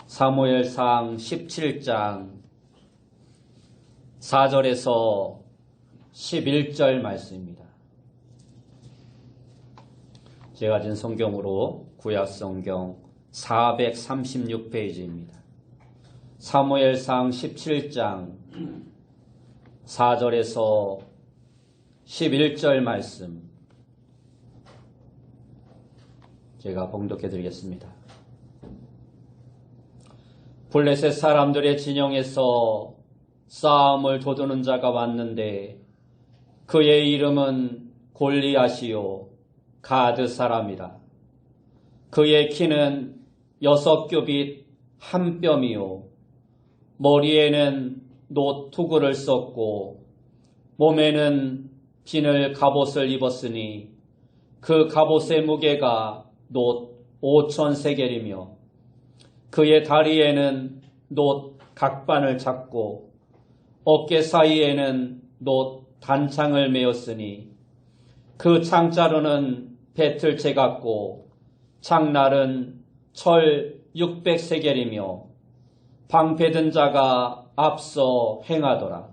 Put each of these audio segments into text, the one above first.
사무엘상 17장 4절에서 11절 말씀입니다. 제가 진 성경으로 구약성경 436페이지입니다. 사무엘상 17장 4절에서 11절 말씀 제가 봉독해 드리겠습니다. 블레셋 사람들의 진영에서 싸움을 도두는 자가 왔는데 그의 이름은 골리앗이요 가드 사람이라. 그의 키는 6규빗 1뼘이요 머리에는 놋 투구를 썼고 몸에는 비늘 갑옷을 입었으니 그 갑옷의 무게가 놋 5,000세겔이며 그의 다리에는 놋 각반을 잡고 어깨 사이에는 놋 단창을 메었으니 그 창자루는 배틀채 같고 창날은 철 600세겔이며 방패든 자가 앞서 행하더라.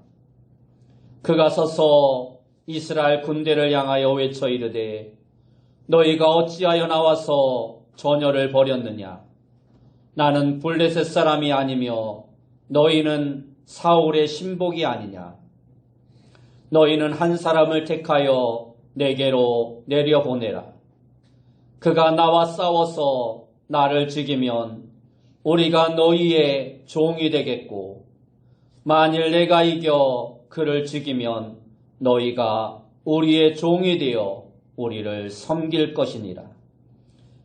그가 서서 이스라엘 군대를 향하여 외쳐 이르되 너희가 어찌하여 나와서 전열을 벌였느냐? 나는 블레셋 사람이 아니며 너희는 사울의 신복이 아니냐? 너희는 한 사람을 택하여 내게로 내려보내라. 그가 나와 싸워서 나를 죽이면 우리가 너희의 종이 되겠고 만일 내가 이겨 그를 죽이면 너희가 우리의 종이 되어 우리를 섬길 것이니라.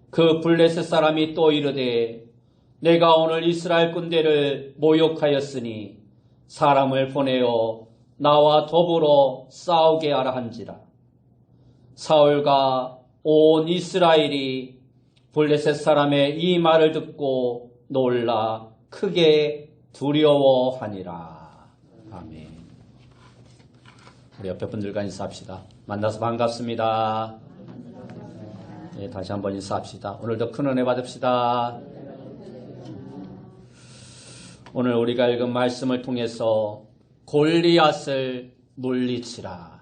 그 블레셋 사람이 또 이르되 내가 오늘 이스라엘 군대를 모욕하였으니 사람을 보내어 나와 더불어 싸우게 하라 한지라. 사울과 온 이스라엘이 블레셋 사람의 이 말을 듣고 놀라 크게 두려워하니라. 아멘. 우리 옆에 분들과 인사합시다. 만나서 반갑습니다. 네, 다시 한번 인사합시다. 오늘도 큰 은혜 받읍시다. 오늘 우리가 읽은 말씀을 통해서 골리앗을 물리치라.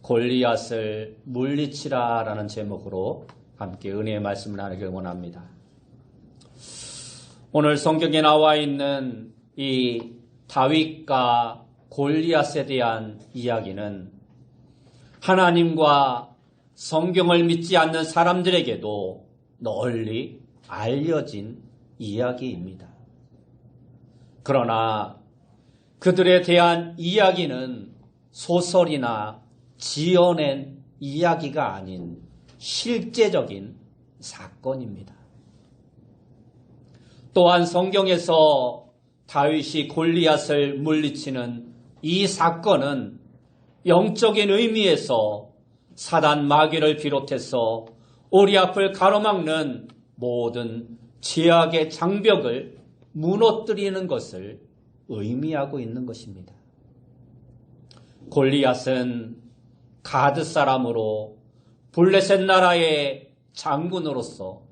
골리앗을 물리치라 라는 제목으로 함께 은혜의 말씀을 나누길 원합니다. 오늘 성경에 나와 있는 이 다윗과 골리앗에 대한 이야기는 하나님과 성경을 믿지 않는 사람들에게도 널리 알려진 이야기입니다. 그러나 그들에 대한 이야기는 소설이나 지어낸 이야기가 아닌 실제적인 사건입니다. 또한 성경에서 다윗이 골리앗을 물리치는 이 사건은 영적인 의미에서 사단 마귀를 비롯해서 우리 앞을 가로막는 모든 죄악의 장벽을 무너뜨리는 것을 의미하고 있는 것입니다. 골리앗은 가드 사람으로 블레셋 나라의 장군으로서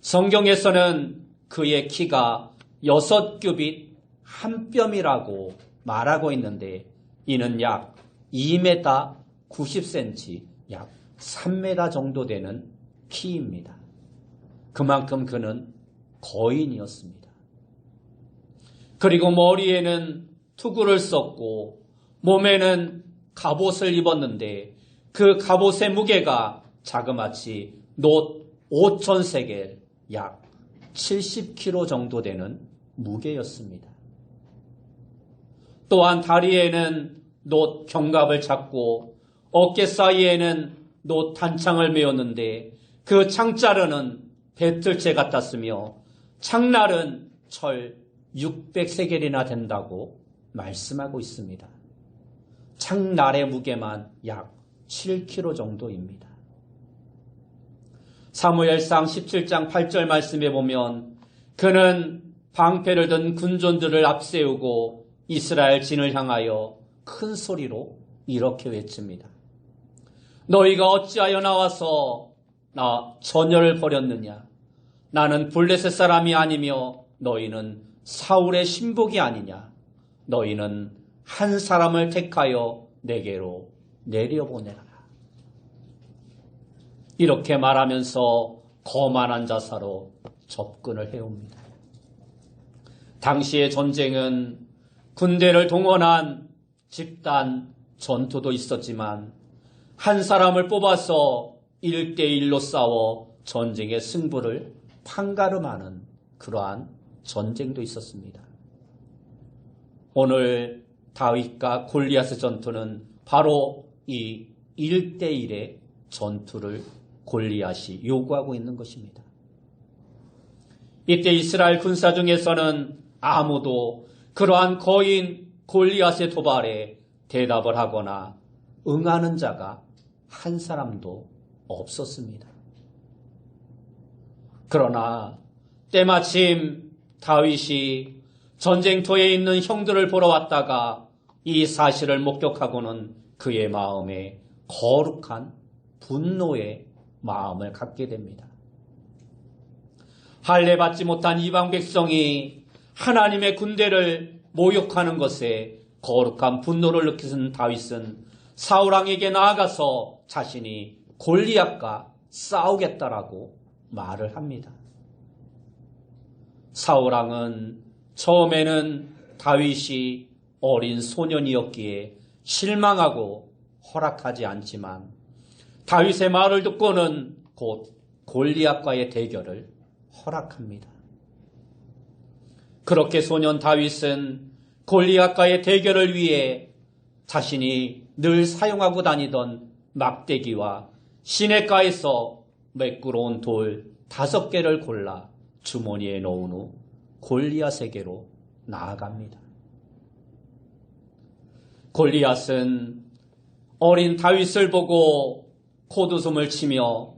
성경에서는 그의 키가 6규빗 1뼘이라고 말하고 있는데 이는 약 2m 90cm, 약 3m 정도 되는 키입니다. 그만큼 그는 거인이었습니다. 그리고 머리에는 투구를 썼고 몸에는 갑옷을 입었는데 그 갑옷의 무게가 자그마치 놋 5,000세겔, 약 70kg 정도 되는 무게였습니다. 또한 다리에는 놋 견갑을 잡고 어깨 사이에는 놋 단창을 메었는데 그 창자루는 배틀채 같았으며 창날은 철 600세겔이나 된다고 말씀하고 있습니다. 창날의 무게만 약 7kg 정도입니다. 사무엘상 17장 8절 말씀에 보면 그는 방패를 든 군존들을 앞세우고 이스라엘 진을 향하여 큰 소리로 이렇게 외칩니다. 너희가 어찌하여 나와서 나 전열을 벌였느냐? 나는 블레셋 사람이 아니며 너희는 사울의 신복이 아니냐? 너희는 한 사람을 택하여 내게로 내려보내라. 이렇게 말하면서 거만한 자사로 접근을 해옵니다. 당시의 전쟁은 군대를 동원한 집단 전투도 있었지만 한 사람을 뽑아서 1대1로 싸워 전쟁의 승부를 판가름하는 그러한 전쟁도 있었습니다. 오늘 다윗과 골리앗의 전투는 바로 이 1대1의 전투를 골리앗이 요구하고 있는 것입니다. 이때 이스라엘 군사 중에서는 아무도 그러한 거인 골리앗의 도발에 대답을 하거나 응하는 자가 한 사람도 없었습니다. 그러나 때마침 다윗이 전쟁터에 있는 형들을 보러 왔다가 이 사실을 목격하고는 그의 마음에 거룩한 분노의 마음을 갖게 됩니다. 할례받지 못한 이방 백성이 하나님의 군대를 모욕하는 것에 거룩한 분노를 느끼는 다윗은 사울왕에게 나아가서 자신이 골리앗과 싸우겠다라고 말을 합니다. 사울왕은 처음에는 다윗이 어린 소년이었기에 실망하고 허락하지 않지만 다윗의 말을 듣고는 곧 골리앗과의 대결을 허락합니다. 그렇게 소년 다윗은 골리앗과의 대결을 위해 자신이 늘 사용하고 다니던 막대기와 시냇가에서 매끄러운 돌 5개를 골라 주머니에 넣은 후 골리앗에게로 나아갑니다. 골리앗은 어린 다윗을 보고 콧웃음을 치며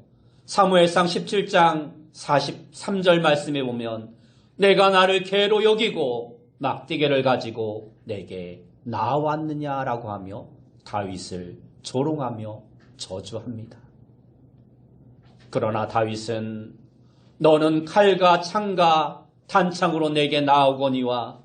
사무엘상 17장 43절 말씀에 보면 내가 나를 개로 여기고 막대기를 가지고 내게 나왔느냐라고 하며 다윗을 조롱하며 저주합니다. 그러나 다윗은 너는 칼과 창과 단창으로 내게 나오거니와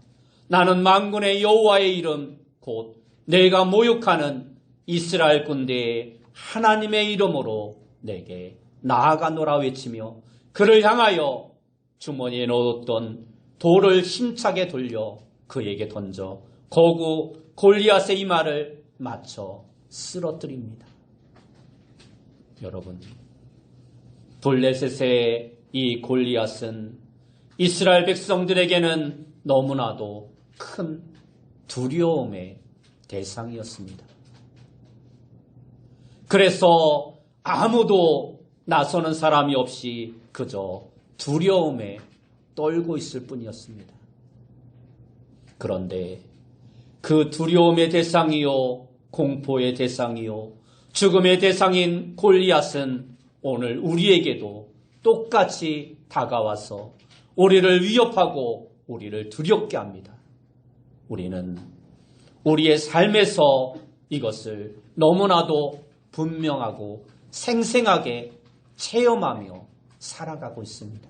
나는 만군의 여호와의 이름 곧 내가 모욕하는 이스라엘 군대의 하나님의 이름으로 내게 나아가노라 외치며 그를 향하여 주머니에 넣었던 돌을 힘차게 돌려 그에게 던져 거구 골리앗의 이마를 맞춰 쓰러뜨립니다. 여러분, 블레셋의 이 골리앗은 이스라엘 백성들에게는 너무나도 큰 두려움의 대상이었습니다. 그래서 아무도 나서는 사람이 없이 그저 두려움에 떨고 있을 뿐이었습니다. 그런데 그 두려움의 대상이요, 공포의 대상이요, 죽음의 대상인 골리앗은 오늘 우리에게도 똑같이 다가와서 우리를 위협하고 우리를 두렵게 합니다. 우리는 우리의 삶에서 이것을 너무나도 분명하고 생생하게 체험하며 살아가고 있습니다.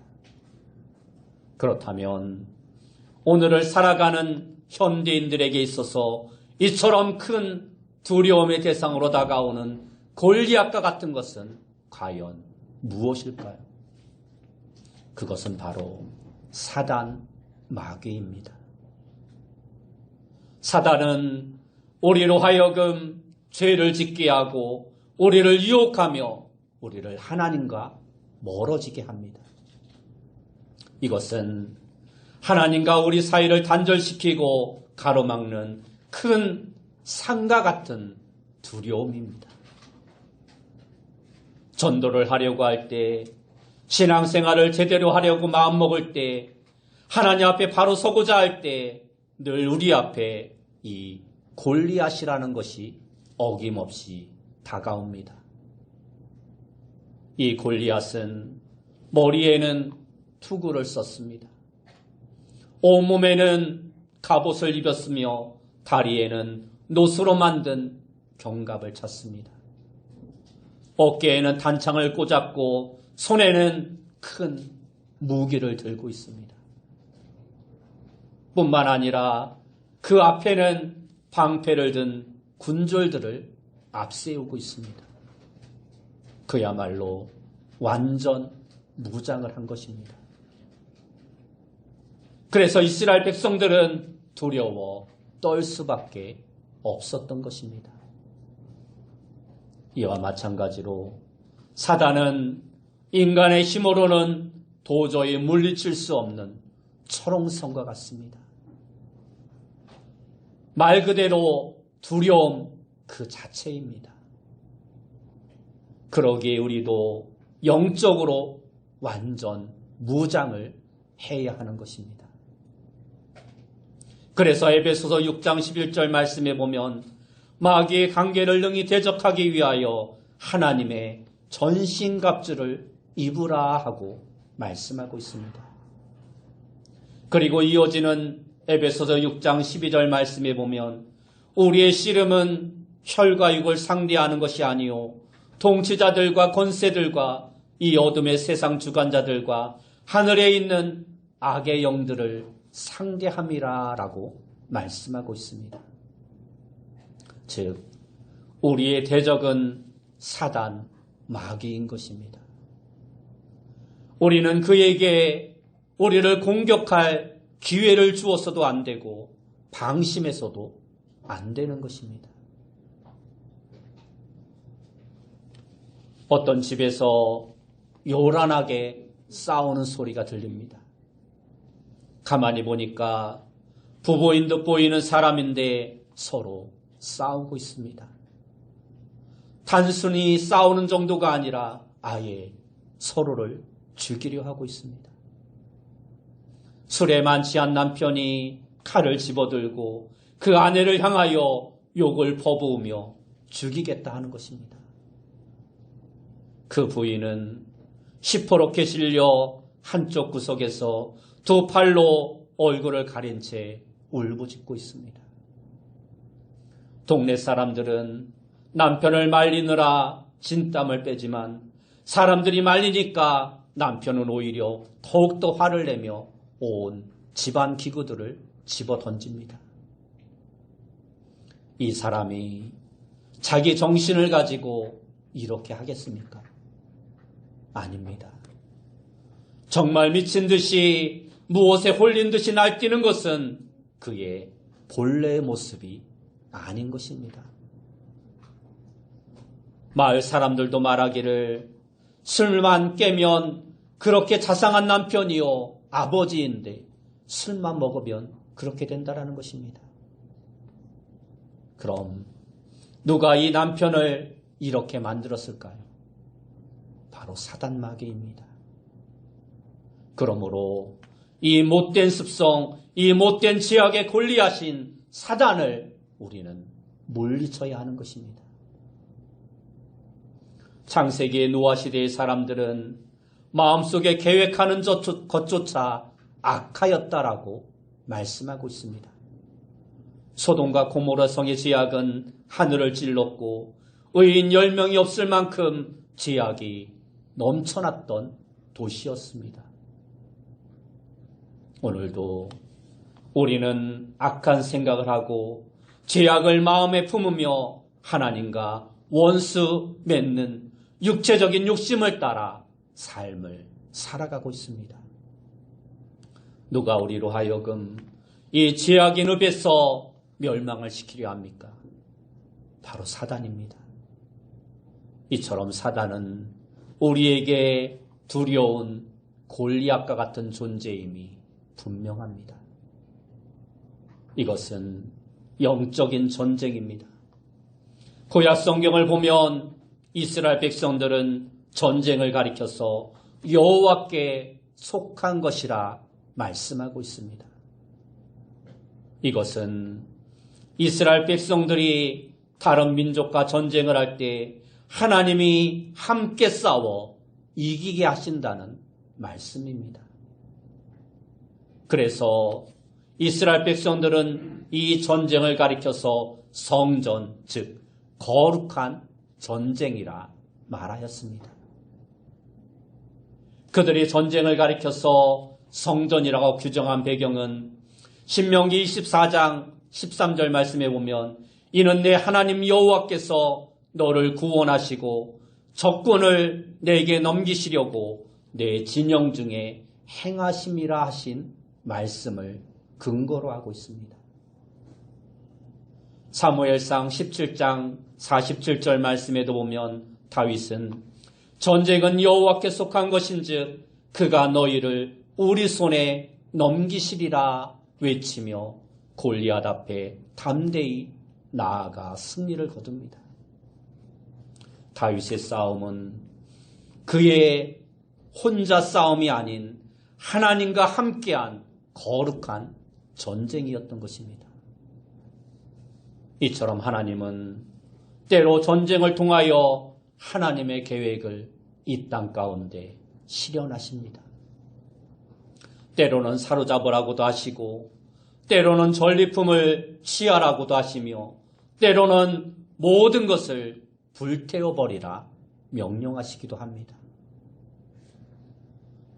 그렇다면 오늘을 살아가는 현대인들에게 있어서 이처럼 큰 두려움의 대상으로 다가오는 골리앗과 같은 것은 과연 무엇일까요? 그것은 바로 사단 마귀입니다. 사단은 우리로 하여금 죄를 짓게 하고 우리를 유혹하며 우리를 하나님과 멀어지게 합니다. 이것은 하나님과 우리 사이를 단절시키고 가로막는 큰 산과 같은 두려움입니다. 전도를 하려고 할 때, 신앙생활을 제대로 하려고 마음먹을 때, 하나님 앞에 바로 서고자 할 때 늘 우리 앞에 이 골리앗이라는 것이 어김없이 다가옵니다. 이 골리앗은 머리에는 투구를 썼습니다. 온몸에는 갑옷을 입었으며 다리에는 노수로 만든 견갑을 찼습니다. 어깨에는 단창을 꽂았고 손에는 큰 무기를 들고 있습니다. 뿐만 아니라 그 앞에는 방패를 든 군졸들을 앞세우고 있습니다. 그야말로 완전 무장을 한 것입니다. 그래서 이스라엘 백성들은 두려워 떨 수밖에 없었던 것입니다. 이와 마찬가지로 사단은 인간의 힘으로는 도저히 물리칠 수 없는 초롱성과 같습니다. 말 그대로 두려움 그 자체입니다. 그러기에 우리도 영적으로 완전 무장을 해야 하는 것입니다. 그래서 에베소서 6장 11절 말씀에 보면 마귀의 관계를 능히 대적하기 위하여 하나님의 전신갑주를 입으라 하고 말씀하고 있습니다. 그리고 이어지는 에베소서 6장 12절 말씀에 보면 우리의 씨름은 혈과 육을 상대하는 것이 아니요 통치자들과 권세들과 이 어둠의 세상 주관자들과 하늘에 있는 악의 영들을 상대함이라 라고 말씀하고 있습니다. 즉 우리의 대적은 사단, 마귀인 것입니다. 우리는 그에게 우리를 공격할 기회를 주어서도 안 되고 방심해서도 안 되는 것입니다. 어떤 집에서 요란하게 싸우는 소리가 들립니다. 가만히 보니까 부부인 듯 보이는 사람인데 서로 싸우고 있습니다. 단순히 싸우는 정도가 아니라 아예 서로를 죽이려 하고 있습니다. 술에 만취한 남편이 칼을 집어들고 그 아내를 향하여 욕을 퍼부으며 죽이겠다 하는 것입니다. 그 부인은 시퍼렇게 실려 한쪽 구석에서 두 팔로 얼굴을 가린 채 울부짖고 있습니다. 동네 사람들은 남편을 말리느라 진땀을 빼지만 사람들이 말리니까 남편은 오히려 더욱더 화를 내며 온 집안 기구들을 집어 던집니다. 이 사람이 자기 정신을 가지고 이렇게 하겠습니까? 아닙니다. 정말 미친 듯이 무엇에 홀린 듯이 날뛰는 것은 그의 본래의 모습이 아닌 것입니다. 마을 사람들도 말하기를 술만 깨면 그렇게 자상한 남편이요 아버지인데 술만 먹으면 그렇게 된다라는 것입니다. 그럼 누가 이 남편을 이렇게 만들었을까요? 바로 사단 마귀입니다. 그러므로 이 못된 습성, 이 못된 지악에 골리하신 사단을 우리는 물리쳐야 하는 것입니다. 창세기의 노아 시대의 사람들은 마음속에 계획하는 것조차 악하였다라고 말씀하고 있습니다. 소돔과 고모라 성의 지악은 하늘을 찔렀고 의인 10명이 없을 만큼 지악이 넘쳐났던 도시였습니다. 오늘도 우리는 악한 생각을 하고 죄악을 마음에 품으며 하나님과 원수 맺는 육체적인 욕심을 따라 삶을 살아가고 있습니다. 누가 우리로 하여금 이 죄악의 늪에서 멸망을 시키려 합니까? 바로 사단입니다. 이처럼 사단은 우리에게 두려운 골리앗과 같은 존재임이 분명합니다. 이것은 영적인 전쟁입니다. 구약 성경을 보면 이스라엘 백성들은 전쟁을 가리켜서 여호와께 속한 것이라 말씀하고 있습니다. 이것은 이스라엘 백성들이 다른 민족과 전쟁을 할 때 하나님이 함께 싸워 이기게 하신다는 말씀입니다. 그래서 이스라엘 백성들은 이 전쟁을 가리켜서 성전, 즉 거룩한 전쟁이라 말하였습니다. 그들이 전쟁을 가리켜서 성전이라고 규정한 배경은 신명기 24장 13절 말씀에 보면 이는 내 하나님 여호와께서 너를 구원하시고 적군을 내게 넘기시려고 내 진영 중에 행하심이라 하신 말씀을 근거로 하고 있습니다. 사무엘상 17장 47절 말씀에도 보면 다윗은 전쟁은 여호와께 속한 것인즉 그가 너희를 우리 손에 넘기시리라 외치며 골리앗 앞에 담대히 나아가 승리를 거둡니다. 다윗의 싸움은 그의 혼자 싸움이 아닌 하나님과 함께한 거룩한 전쟁이었던 것입니다. 이처럼 하나님은 때로 전쟁을 통하여 하나님의 계획을 이 땅 가운데 실현하십니다. 때로는 사로잡으라고도 하시고 때로는 전리품을 취하라고도 하시며 때로는 모든 것을 불태워버리라 명령하시기도 합니다.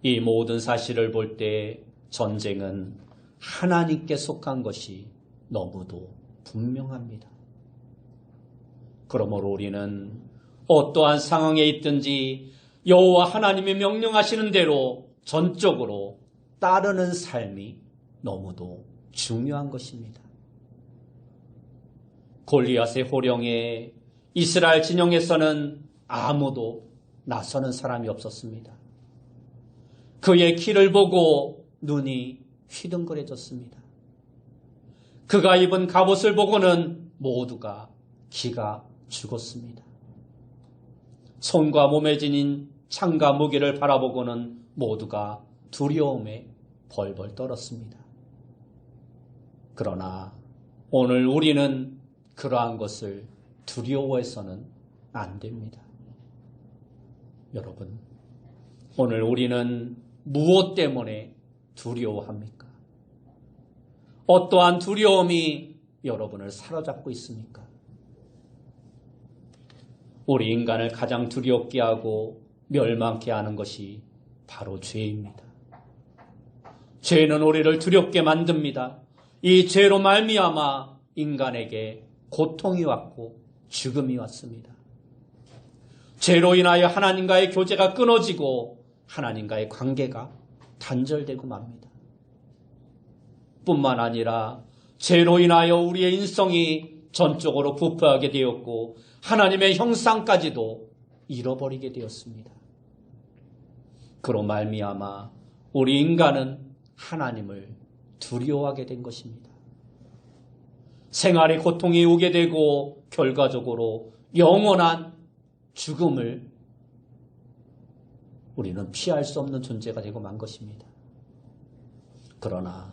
이 모든 사실을 볼 때 전쟁은 하나님께 속한 것이 너무도 분명합니다. 그러므로 우리는 어떠한 상황에 있든지 여호와 하나님이 명령하시는 대로 전적으로 따르는 삶이 너무도 중요한 것입니다. 골리앗의 호령에 이스라엘 진영에서는 아무도 나서는 사람이 없었습니다. 그의 키를 보고 눈이 휘둥그레졌습니다. 그가 입은 갑옷을 보고는 모두가 기가 죽었습니다. 손과 몸에 지닌 창과 무기를 바라보고는 모두가 두려움에 벌벌 떨었습니다. 그러나 오늘 우리는 그러한 것을 두려워해서는 안 됩니다. 여러분, 오늘 우리는 무엇 때문에 두려워합니까? 어떠한 두려움이 여러분을 사로잡고 있습니까? 우리 인간을 가장 두렵게 하고 멸망케 하는 것이 바로 죄입니다. 죄는 우리를 두렵게 만듭니다. 이 죄로 말미암아 인간에게 고통이 왔고 죽음이 왔습니다. 죄로 인하여 하나님과의 교제가 끊어지고 하나님과의 관계가 단절되고 맙니다. 뿐만 아니라 죄로 인하여 우리의 인성이 전적으로 부패하게 되었고 하나님의 형상까지도 잃어버리게 되었습니다. 그로 말미암아 우리 인간은 하나님을 두려워하게 된 것입니다. 생활의 고통이 오게 되고 결과적으로 영원한 죽음을 우리는 피할 수 없는 존재가 되고 만 것입니다. 그러나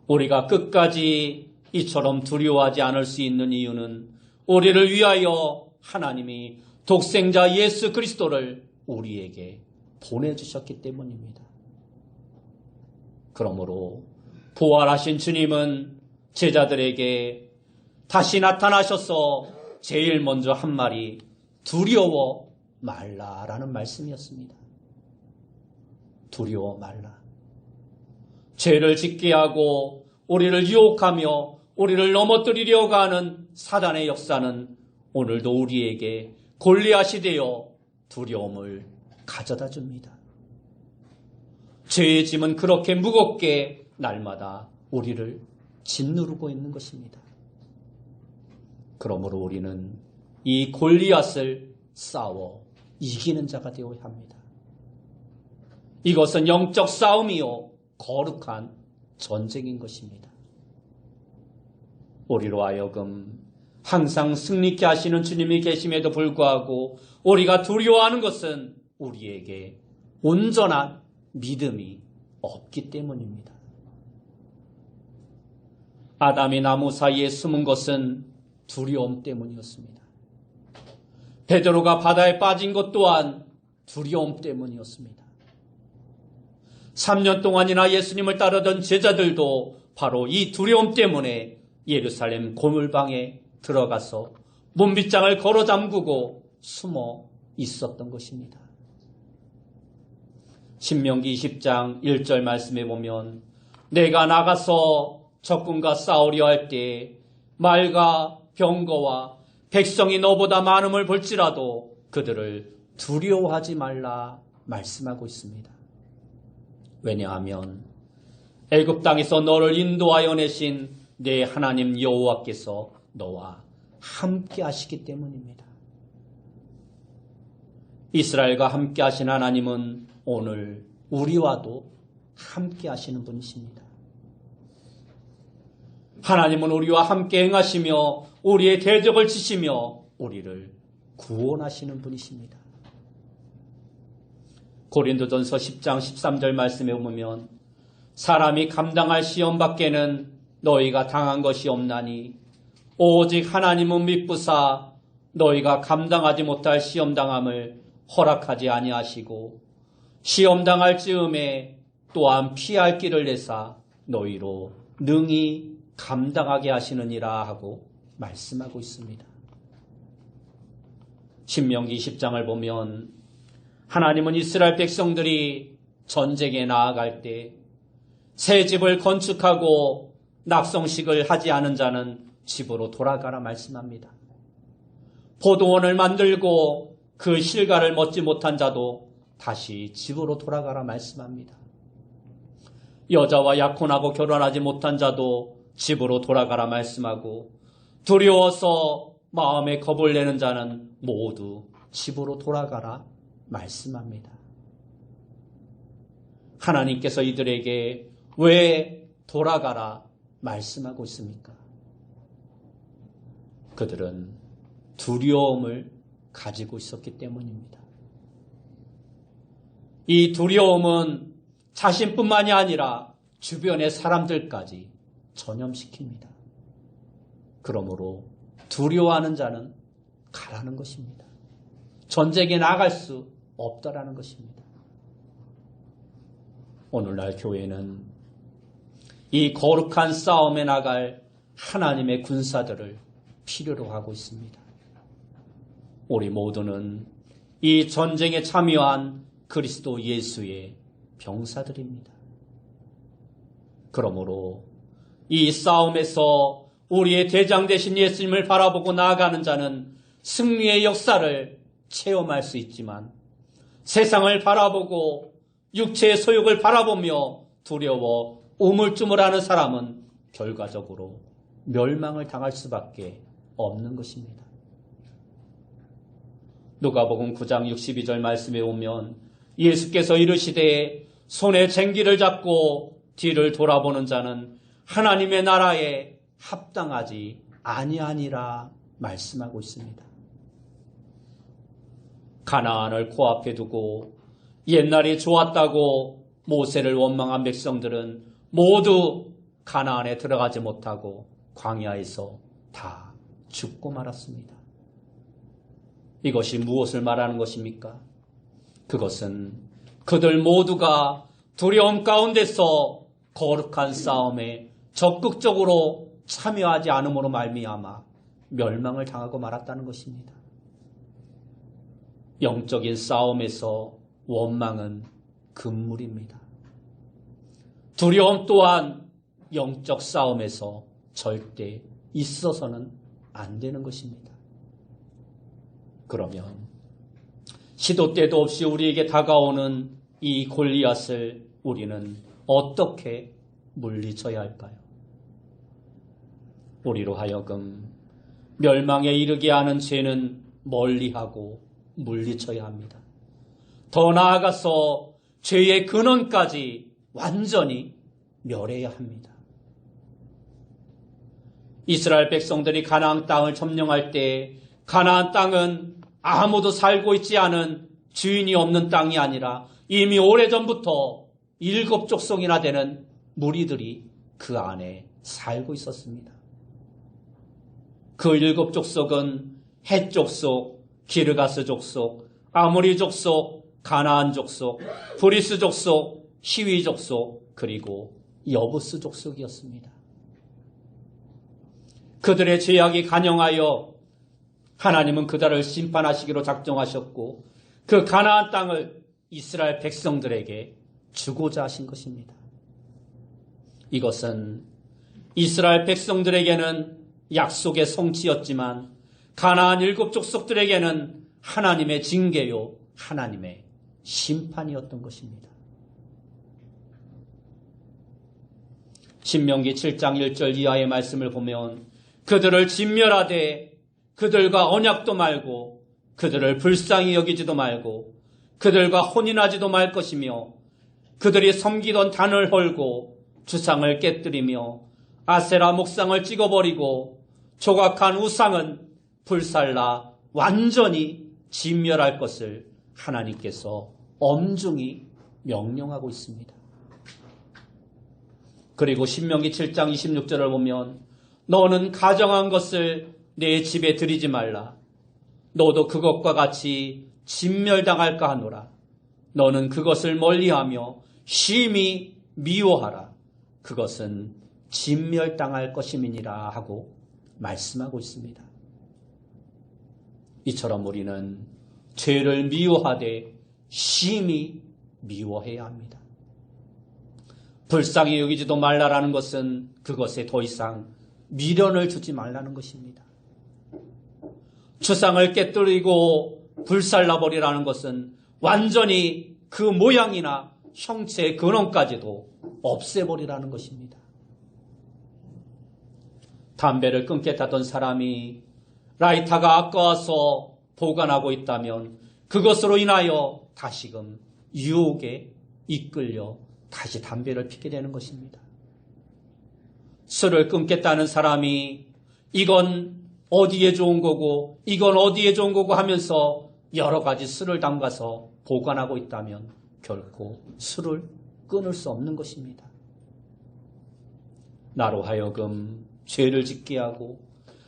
우리가 끝까지 이처럼 두려워하지 않을 수 있는 이유는 우리를 위하여 하나님이 독생자 예수 그리스도를 우리에게 보내주셨기 때문입니다. 그러므로 부활하신 주님은 제자들에게 다시 나타나셔서 제일 먼저 한 말이 두려워 말라라는 말씀이었습니다. 두려워 말라. 죄를 짓게 하고 우리를 유혹하며 우리를 넘어뜨리려고 하는 사단의 역사는 오늘도 우리에게 골리앗이 되어 두려움을 가져다 줍니다. 죄의 짐은 그렇게 무겁게 날마다 우리를 짓누르고 있는 것입니다. 그러므로 우리는 이 골리앗을 싸워 이기는 자가 되어야 합니다. 이것은 영적 싸움이요 거룩한 전쟁인 것입니다. 우리로 하여금 항상 승리케 하시는 주님이 계심에도 불구하고 우리가 두려워하는 것은 우리에게 온전한 믿음이 없기 때문입니다. 아담이 나무 사이에 숨은 것은 두려움 때문이었습니다. 베드로가 바다에 빠진 것 또한 두려움 때문이었습니다. 3년 동안이나 예수님을 따르던 제자들도 바로 이 두려움 때문에 예루살렘 고물방에 들어가서 문빗장을 걸어 잠그고 숨어 있었던 것입니다. 신명기 20장 1절 말씀에 보면 내가 나가서 적군과 싸우려 할 때 말과 병거와 백성이 너보다 많음을 볼지라도 그들을 두려워하지 말라 말씀하고 있습니다. 왜냐하면 애굽 땅에서 너를 인도하여 내신 내 하나님 여호와께서 너와 함께 하시기 때문입니다. 이스라엘과 함께 하신 하나님은 오늘 우리와도 함께 하시는 분이십니다. 하나님은 우리와 함께 행하시며 우리의 대적을 치시며 우리를 구원하시는 분이십니다. 고린도전서 10장 13절 말씀에 보면 사람이 감당할 시험 밖에는 너희가 당한 것이 없나니 오직 하나님은 미쁘사 너희가 감당하지 못할 시험 당함을 허락하지 아니하시고 시험 당할 즈음에 또한 피할 길을 내사 너희로 능히 감당하게 하시느니라 하고 말씀하고 있습니다. 신명기 20장을 보면 하나님은 이스라엘 백성들이 전쟁에 나아갈 때 새 집을 건축하고 낙성식을 하지 않은 자는 집으로 돌아가라 말씀합니다. 포도원을 만들고 그 실과를 먹지 못한 자도 다시 집으로 돌아가라 말씀합니다. 여자와 약혼하고 결혼하지 못한 자도 집으로 돌아가라 말씀하고 두려워서 마음에 겁을 내는 자는 모두 집으로 돌아가라 말씀합니다. 하나님께서 이들에게 왜 돌아가라 말씀하고 있습니까? 그들은 두려움을 가지고 있었기 때문입니다. 이 두려움은 자신뿐만이 아니라 주변의 사람들까지 전염시킵니다. 그러므로 두려워하는 자는 가라는 것입니다. 전쟁에 나갈 수 없다라는 것입니다. 오늘날 교회는 이 거룩한 싸움에 나갈 하나님의 군사들을 필요로 하고 있습니다. 우리 모두는 이 전쟁에 참여한 그리스도 예수의 병사들입니다. 그러므로 이 싸움에서 우리의 대장 되신 예수님을 바라보고 나아가는 자는 승리의 역사를 체험할 수 있지만 세상을 바라보고 육체의 소욕을 바라보며 두려워 우물쭈물하는 사람은 결과적으로 멸망을 당할 수밖에 없는 것입니다. 누가복음 9장 62절 말씀에 오면 예수께서 이르시되 손에 쟁기를 잡고 뒤를 돌아보는 자는 하나님의 나라에 합당하지 아니하니라 말씀하고 있습니다. 가나안을 코앞에 두고 옛날이 좋았다고 모세를 원망한 백성들은 모두 가나안에 들어가지 못하고 광야에서 다 죽고 말았습니다. 이것이 무엇을 말하는 것입니까? 그것은 그들 모두가 두려움 가운데서 거룩한 싸움에 적극적으로 참여하지 않음으로 말미암아 멸망을 당하고 말았다는 것입니다. 영적인 싸움에서 원망은 금물입니다. 두려움 또한 영적 싸움에서 절대 있어서는 안 되는 것입니다. 그러면 시도 때도 없이 우리에게 다가오는 이 골리앗을 우리는 어떻게 물리쳐야 할까요? 우리로 하여금 멸망에 이르게 하는 죄는 멀리하고 물리쳐야 합니다. 더 나아가서 죄의 근원까지 완전히 멸해야 합니다. 이스라엘 백성들이 가나안 땅을 점령할 때 가나안 땅은 아무도 살고 있지 않은 주인이 없는 땅이 아니라 이미 오래전부터 7족속이나 되는 무리들이 그 안에 살고 있었습니다. 그 7족속은 헷 족속, 기르가스 족속, 아모리 족속, 가나안 족속, 브리스 족속, 히위 족속, 그리고 여부스 족속이었습니다. 그들의 죄악이 간영하여 하나님은 그들을 심판하시기로 작정하셨고 그 가나안 땅을 이스라엘 백성들에게 주고자 하신 것입니다. 이것은 이스라엘 백성들에게는 약속의 성취였지만 가나안 7 족속들에게는 하나님의 징계요, 하나님의 심판이었던 것입니다. 신명기 7장 1절 이하의 말씀을 보면 그들을 진멸하되 그들과 언약도 말고 그들을 불쌍히 여기지도 말고 그들과 혼인하지도 말 것이며 그들이 섬기던 단을 헐고 주상을 깨뜨리며 아세라 목상을 찍어버리고 조각한 우상은 불살라 완전히 진멸할 것을 하나님께서 엄중히 명령하고 있습니다. 그리고 신명기 7장 26절을 보면 너는 가정한 것을 내 집에 들이지 말라. 너도 그것과 같이 진멸당할까 하노라. 너는 그것을 멀리하며 심히 미워하라. 그것은 진멸당할 것임이니라 하고 말씀하고 있습니다. 이처럼 우리는 죄를 미워하되 심히 미워해야 합니다. 불쌍히 여기지도 말라라는 것은 그것에 더 이상 미련을 주지 말라는 것입니다. 주상을 깨뜨리고 불살라버리라는 것은 완전히 그 모양이나 형체의 근원까지도 없애버리라는 것입니다. 담배를 끊겠다던 사람이 라이터가 아까워서 보관하고 있다면 그것으로 인하여 다시금 유혹에 이끌려 다시 담배를 피게 되는 것입니다. 술을 끊겠다는 사람이 이건 어디에 좋은 거고 이건 어디에 좋은 거고 하면서 여러 가지 술을 담가서 보관하고 있다면 결코 술을 끊을 수 없는 것입니다. 나로 하여금 죄를 짓게 하고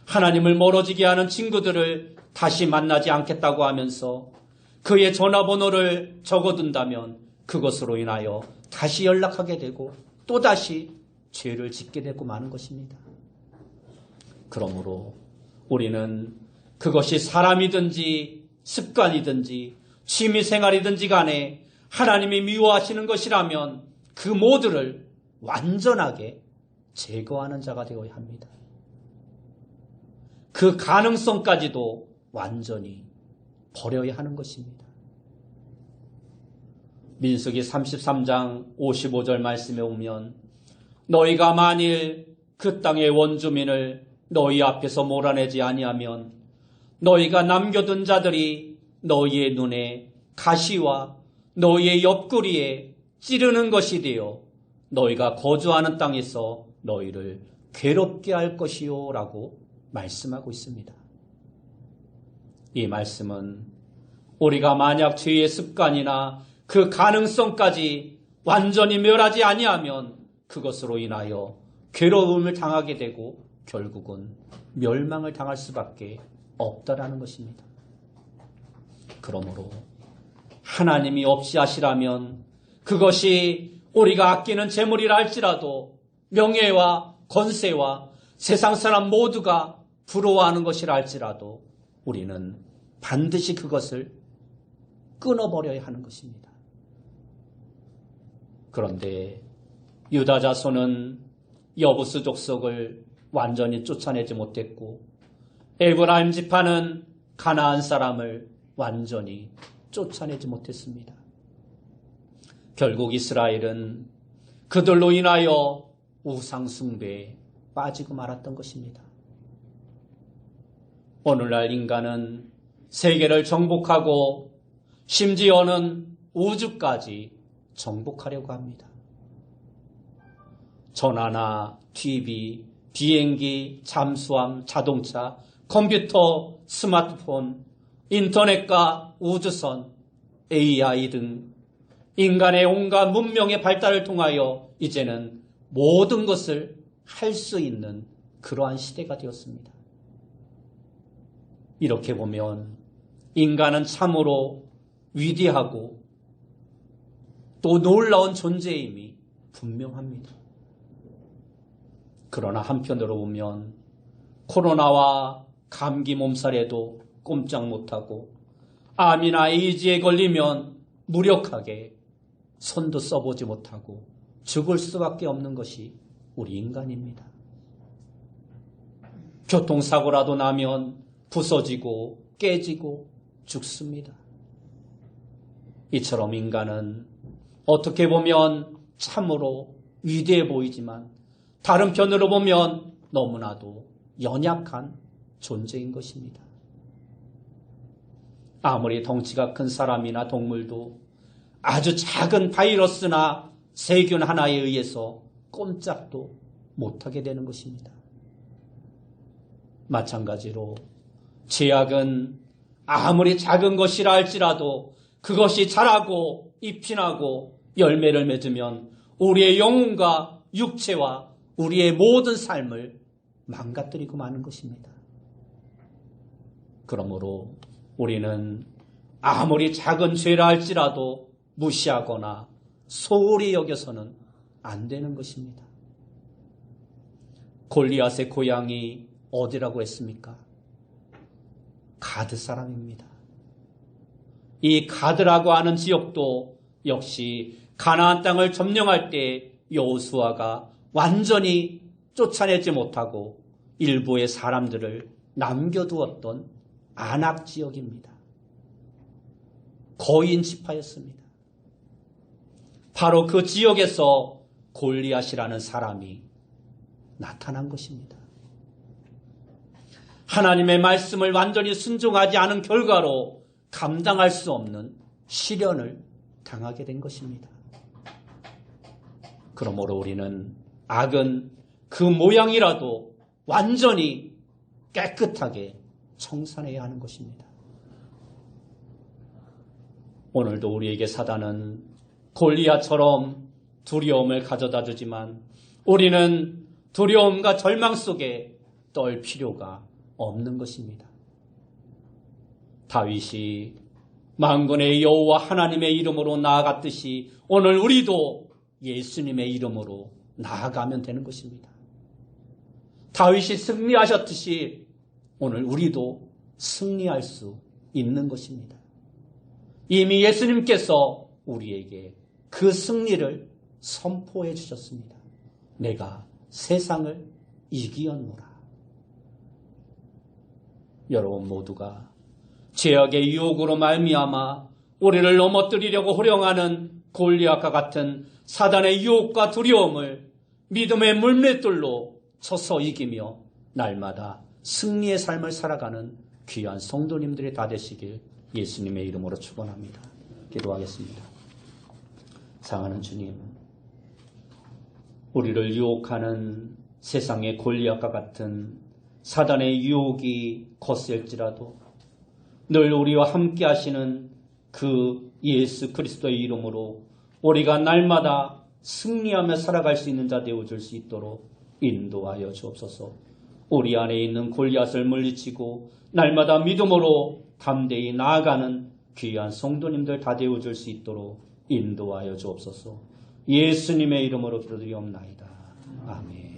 하나님을 멀어지게 하는 친구들을 다시 만나지 않겠다고 하면서 그의 전화번호를 적어둔다면 그것으로 인하여 다시 연락하게 되고 또다시 죄를 짓게 되고 마는 것입니다. 그러므로 우리는 그것이 사람이든지 습관이든지 취미생활이든지 간에 하나님이 미워하시는 것이라면 그 모두를 완전하게 제거하는 자가 되어야 합니다. 그 가능성까지도 완전히 버려야 하는 것입니다. 민수기 33장 55절 말씀에 오면 너희가 만일 그 땅의 원주민을 너희 앞에서 몰아내지 아니하면 너희가 남겨둔 자들이 너희의 눈에 가시와 너희의 옆구리에 찌르는 것이 되어 너희가 거주하는 땅에서 너희를 괴롭게 할 것이요 라고 말씀하고 있습니다. 이 말씀은 우리가 만약 죄의 습관이나 그 가능성까지 완전히 멸하지 아니하면 그것으로 인하여 괴로움을 당하게 되고 결국은 멸망을 당할 수밖에 없다라는 것입니다. 그러므로 하나님이 없이 하시라면 그것이 우리가 아끼는 재물이라 할지라도 명예와 권세와 세상 사람 모두가 부러워하는 것이라 할지라도 우리는 반드시 그것을 끊어버려야 하는 것입니다. 그런데 유다 자손은 여부스 족속을 완전히 쫓아내지 못했고 에브라임 지파는 가나안 사람을 완전히 쫓아내지 못했습니다. 결국 이스라엘은 그들로 인하여 우상 숭배에 빠지고 말았던 것입니다. 오늘날 인간은 세계를 정복하고 심지어는 우주까지 정복하려고 합니다. 전화나 TV, 비행기, 잠수함, 자동차, 컴퓨터, 스마트폰, 인터넷과 우주선, AI 등 인간의 온갖 문명의 발달을 통하여 이제는 모든 것을 할 수 있는 그러한 시대가 되었습니다. 이렇게 보면 인간은 참으로 위대하고 또 놀라운 존재임이 분명합니다. 그러나 한편으로 보면 코로나와 감기 몸살에도 꼼짝 못하고 암이나 에이즈에 걸리면 무력하게 손도 써보지 못하고 죽을 수밖에 없는 것이 우리 인간입니다. 교통사고라도 나면 부서지고 깨지고 죽습니다. 이처럼 인간은 어떻게 보면 참으로 위대해 보이지만 다른 편으로 보면 너무나도 연약한 존재인 것입니다. 아무리 덩치가 큰 사람이나 동물도 아주 작은 바이러스나 세균 하나에 의해서 꼼짝도 못하게 되는 것입니다. 마찬가지로 죄악은 아무리 작은 것이라 할지라도 그것이 자라고 잎이 나고 열매를 맺으면 우리의 영혼과 육체와 우리의 모든 삶을 망가뜨리고 마는 것입니다. 그러므로 우리는 아무리 작은 죄라 할지라도 무시하거나 소홀히 여겨서는 안 되는 것입니다. 골리앗의 고향이 어디라고 했습니까? 가드 사람입니다. 이 가드라고 하는 지역도 역시 가나안 땅을 점령할 때 여호수아가 완전히 쫓아내지 못하고 일부의 사람들을 남겨두었던 안악 지역입니다. 거인 지파였습니다. 바로 그 지역에서 골리앗이라는 사람이 나타난 것입니다. 하나님의 말씀을 완전히 순종하지 않은 결과로 감당할 수 없는 시련을 당하게 된 것입니다. 그러므로 우리는 악은 그 모양이라도 완전히 깨끗하게 청산해야 하는 것입니다. 오늘도 우리에게 사단은 골리앗처럼 두려움을 가져다 주지만 우리는 두려움과 절망 속에 떨 필요가 없는 것입니다. 다윗이 만군의 여호와 하나님의 이름으로 나아갔듯이 오늘 우리도 예수님의 이름으로 나아가면 되는 것입니다. 다윗이 승리하셨듯이 오늘 우리도 승리할 수 있는 것입니다. 이미 예수님께서 우리에게 그 승리를 선포해 주셨습니다. 내가 세상을 이기었노라. 여러분 모두가 죄악의 유혹으로 말미암아 우리를 넘어뜨리려고 호령하는 골리앗과 같은 사단의 유혹과 두려움을 믿음의 물맷돌로 쳐서 이기며 날마다 승리의 삶을 살아가는 귀한 성도님들이 다 되시길 예수님의 이름으로 축원합니다. 기도하겠습니다. 사랑하는 주님, 우리를 유혹하는 세상의 골리앗과 같은 사단의 유혹이 거셀지라도 늘 우리와 함께 하시는 그 예수 그리스도의 이름으로 우리가 날마다 승리하며 살아갈 수 있는 자 되어줄 수 있도록 인도하여 주옵소서. 우리 안에 있는 골리앗을 물리치고 날마다 믿음으로 담대히 나아가는 귀한 성도님들 다 되어줄 수 있도록 인도하여 주옵소서. 예수님의 이름으로 기도드리옵나이다. 아멘.